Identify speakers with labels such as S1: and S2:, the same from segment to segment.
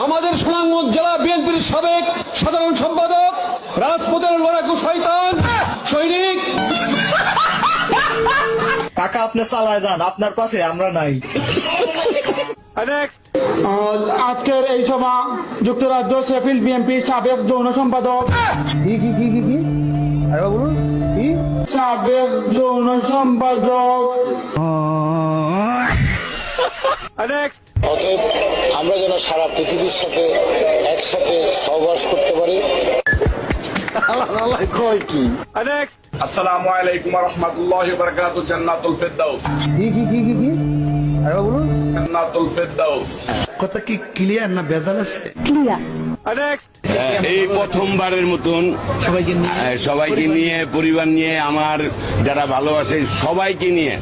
S1: আমাদের সুনামগঞ্জ জেলা বিএনপির সাবেক সাধারণ সম্পাদক, রাজপথের লড়াকু শয়তান সৈনিক।
S2: কাকা আপনি চালায় যান, আপনার পাশে আমরা নাই।
S3: আজকের এই সভা যুক্তরাজ্য শেফিল্ড বিএনপির সাবেক যৌন সম্পাদক সাবেক যৌন সম্পাদক।
S4: অতএব আমরা যেন সারা পৃথিবীর সাথে একসাথে সহবাস করতে পারি।
S5: আসসালামু আলাইকুম ওয়া রাহমাতুল্লাহি ওয়া বারাকাতুহু। জান্নাতুল ফেরদাউস। জান্নাতুল ফেরদাউস।
S6: কথা কি ক্লিয়ার না ভেজাল আছে?
S7: এই প্রথমবারের মতন সবাইকে নিয়ে, পরিবার নিয়ে, আমার যারা ভালোবাসে সবাইকে নিয়ে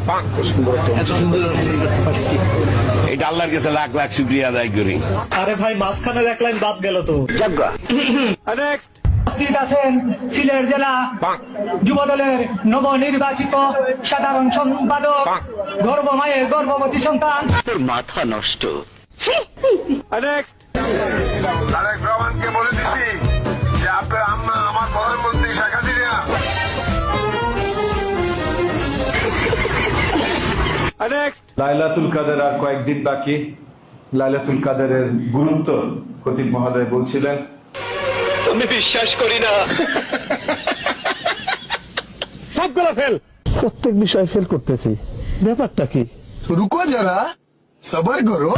S7: এটা আল্লাহর কাছে লাখ লাখ শুকরিয়া আদায় করি।
S2: আরে ভাই মাঝখানের এক লাইন বাদ গেল তো।
S3: উপস্থিত আছেন সিলেট জেলা যুবদলের নবনির্বাচিত সাধারণ সম্পাদক, গর্ভমায়ের গর্ভবতী সন্তান।
S8: মাথা নষ্ট।
S5: তারেক রহমানকে বলে দিছি যে আপনার আম্মা আমার প্রধানমন্ত্রী শেখ হাসিনা।
S9: লাইলাতুল কাদের আর কয়েকদিন বাকি। লাইলাতুল কাদেরের গুরুত্ব খতিব মহোদয় বলছিলেন।
S8: আমি বিশ্বাস করি না।
S3: সবগুলো ফেল।
S6: প্রত্যেক বিষয়ে ফেল করতেছি, ব্যাপারটা কি?
S5: রুকো যারা, সবার করো।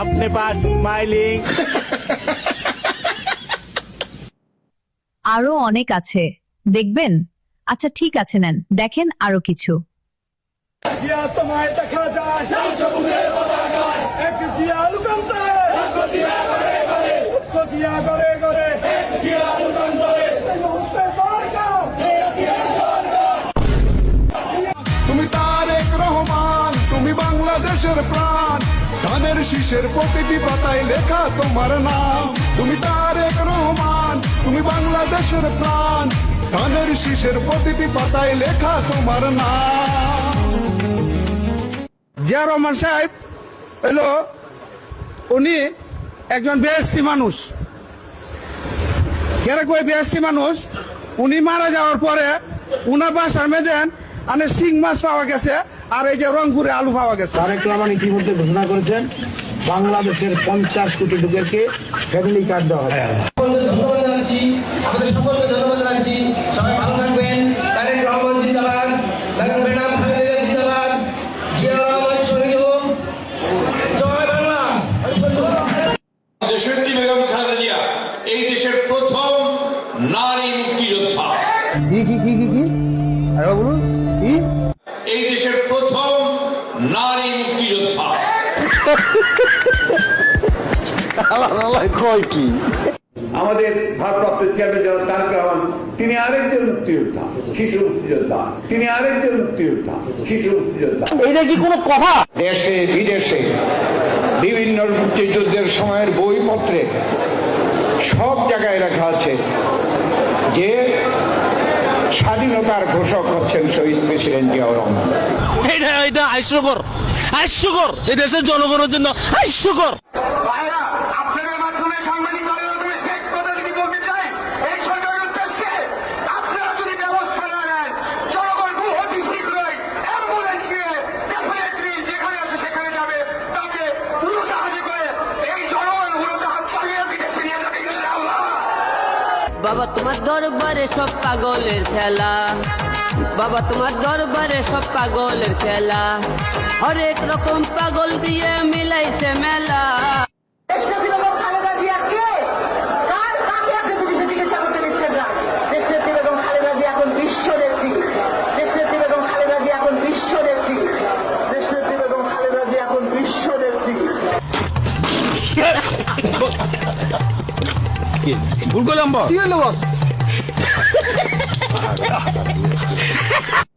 S3: আপনি পাস স্মাইলিং।
S10: আরো অনেক আছে, দেখবেন? আচ্ছা ঠিক আছে, নেন দেখেন আরো কিছু।
S3: তোমায় দেখা যায় এক দিয়া লুকান্তে দিয়া করে করে
S5: তুমি তারেক রহমান, তুমি বাংলাদেশের প্রাণ। ধানের শীষের প্রতিটি পাতায় লেখা তোমার নাম। তুমি তারেক রহমান, তুমি বাংলাদেশের প্রাণ। ধানের শীষের প্রতিটি পাতায় লেখা তোমার নাম।
S6: জিয়া রহমান সাহেব হলো, উনি একজন বিএসসি মানুষ। কেরকম বিএসসি মানুষ, উনি মারা যাওয়ার পরে উনার বাসার মেদেন আনে শিং মাছ পাওয়া গেছে, আর এই যে রংপুরে আলু পাওয়া গেছে।
S1: তারেক রহমান ইতিমধ্যে ঘোষণা করেছেন বাংলাদেশের 50 কোটি লোকেরকে ফ্যামিলি কার্ড দেওয়া হবে। ধন্যবাদ জানাচ্ছি, আমাদের সকলকে ধন্যবাদ জানাচ্ছি। সবাই ভালো থাকবেন। তারেক রহমান জিন্দাবাদ, ম্যাডাম খালেদা জিন্দাবাদ, জিয়া রহমান শহীদ হোক, জয় বাংলা।
S5: দেশনেত্রী বেগম খালেদা জিয়া এই দেশের প্রথম নারী মুক্তিযোদ্ধা। এই দেশের প্রথম নারী মুক্তিযোদ্ধা।
S9: আমাদের ভারপ্রাপ্ত চেয়ারম্যান জনাব তারেক রহমান, তিনি আরেকজন মুক্তিযোদ্ধা, শিশু মুক্তিযোদ্ধা। তিনি আরেকজন মুক্তিযোদ্ধা, শিশু মুক্তিযোদ্ধা।
S3: এটা কি কোনো কথা?
S7: দেশে বিদেশে বিভিন্ন মুক্তিযুদ্ধের সময়ের বইপত্রে সব জায়গায় লেখা আছে যে স্বাধীনতার ঘোষক হচ্ছেন শহীদ প্রেসিডেন্ট জিয়াউর রহমান।
S8: এটা হাস্যকর, হাস্যকর। এই দেশের জনগণের জন্য হাস্যকর।
S5: আপনাদের মাধ্যমে সাংবাদিক মাধ্যমে শেষ কথা যদি বলতে চাই, এই সরকারের উদ্দেশ্যে আপনারা যদি ব্যবস্থা না নেন, জনগণ খুব অতিশীঘ্রই অ্যাম্বুলেন্স নিয়ে ডেফিনেটলি যেখানে আছে সেখানে যাবে, তাকে উড়োজাহাজে করে এই জনগণ উড়োজাহাজ চালিয়ে বিদেশে নিয়ে যাবে ইনশাআল্লাহ।
S11: বাবা তোমার দরবারে সব পাগলের খেলা, বাবা তোমার দরবারে সব পাগলের খেলা, হরেক রকম পাগল দিয়ে মিলাইছে মেলা।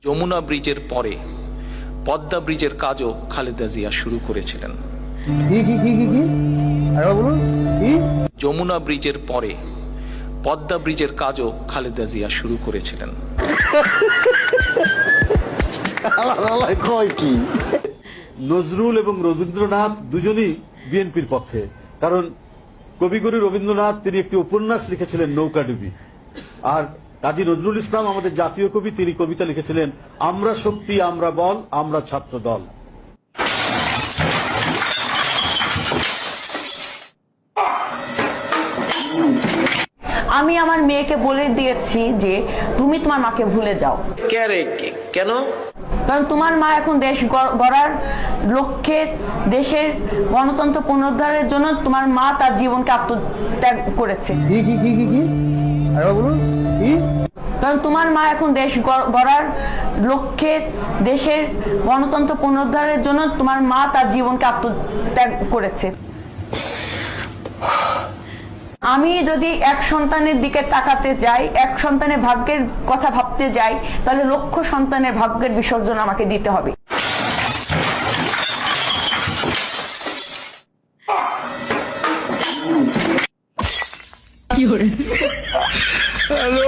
S12: যমুনা ব্রিজের পরে পদ্মা ব্রিজের কাজও খালেদা জিয়া শুরু করেছিলেন। যমুনা ব্রিজের পরে পদ্মা ব্রিজের কাজও খালেদা জিয়া শুরু করেছিলেন।
S13: নজরুল এবং রবীন্দ্রনাথ দুজনই বিএনপির পক্ষে, কারণ কবিগুরু রবীন্দ্রনাথ তিনি একটি উপন্যাস লিখেছিলেন নৌকাডুবি, আর কাজী নজরুল ইসলাম আমাদের জাতীয় কবি, তিনি কবিতা লিখেছিলেন আমরা শক্তি, আমরা বল, আমরা ছাত্র দল।
S11: আমি আমার মেয়েকে বলে দিয়েছি যে তুমি তোমার মাকে ভুলে যাও।
S8: কেন?
S11: কারণ তোমার মা এখন দেশ গড়ার লক্ষ্যে, দেশের গণতন্ত্র পুনরুদ্ধারের জন্য তোমার মা তার জীবনকে আত্মত্যাগ করেছে। কারণ তোমার মা এখন দেশ গড়ার লক্ষ্যে, দেশের গণতন্ত্র পুনরুদ্ধারের জন্য তোমার মা তার জীবনকে আত্মত্যাগ করেছে। আমি যদি এক সন্তানের দিকে তাকাতে যাই, এক সন্তানের ভাগ্যের কথা ভাবতে যাই, তাহলে লক্ষ সন্তানের ভাগ্যের বিসর্জন আমাকে দিতে হবে।
S5: হ্যালো